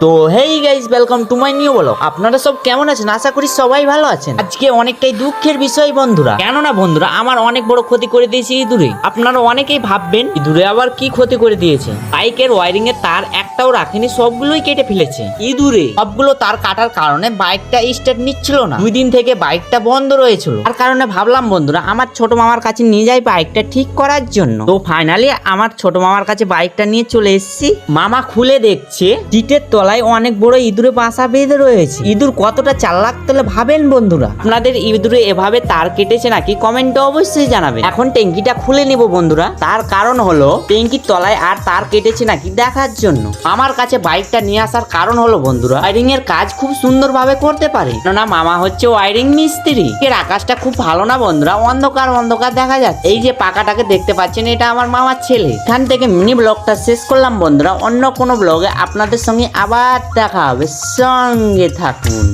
তো hey guys, welcome to my new blog. আপনারা সব কেমন আছেন? আশা করি সবাই ভালো আছেন। আজকে অনেকটাই দুঃখের বিষয় বন্ধুরা, কেননা বন্ধুরা আমার অনেক বড় ক্ষতি করে দিয়েছে ইঁদুরে। আপনারা অনেকেই ভাববেন ইঁদুরে আবার কি ক্ষতি করে দিয়েছে। বাইকের ওয়ারিং এর তার একটাও রাখেনি, সবগুলোই কেটে ফেলেছে ইঁদুরে। সবগুলো তার কাটার কারণে বাইকটা স্টার্ট নিচ্ছিল না। 2 দিন থেকে বাইকটা বন্ধ রয়েছিল। তার কারণে ভাবলাম বন্ধুরা আমার ছোট মামার কাছে নিয়ে যাই বাইকটা ঠিক করার জন্য। তো ফাইনালি আমার ছোট মামার কাছে বাইকটা নিয়ে চলে এসেছি। মামা খুলে দেখছে সিটের তলায় অনেক বড় ইঁদুরে বাসা বেঁধে রয়েছে। ইঁদুর কতটা চালাক তাহলে ভাবেন বন্ধুরা। আপনাদের ইঁদুরে এভাবে তার কেটেছে নাকি কমেন্টে অবশ্যই জানাবেন। এখন ট্যাঙ্কিটা খুলে নিব বন্ধুরা। তার কারণ হলো ট্যাঙ্কির তলায় আর তার কেটেছে নাকি দেখার জন্য। আমার কাছে বাইকটা নিয়ে আসার কারণ হলো বন্ধুরা ওয়ারিং এর কাজ খুব সুন্দরভাবে করতে পারে। না মামা হচ্ছে ওয়ারিং মিস্ত্রি। এর আকাশটা খুব ভালো না বন্ধুরা, অন্ধকার অন্ধকার দেখা যাচ্ছে। এই যে পাকাটাকে দেখতে পাচ্ছেন এটা আমার মামার ছেলে। এখান থেকে মিনি ব্লগটা শেষ করলাম বন্ধুরা। অন্য কোনো ব্লগে আপনাদের সঙ্গে আবার দেখা হবে, সঙ্গে থাকুন।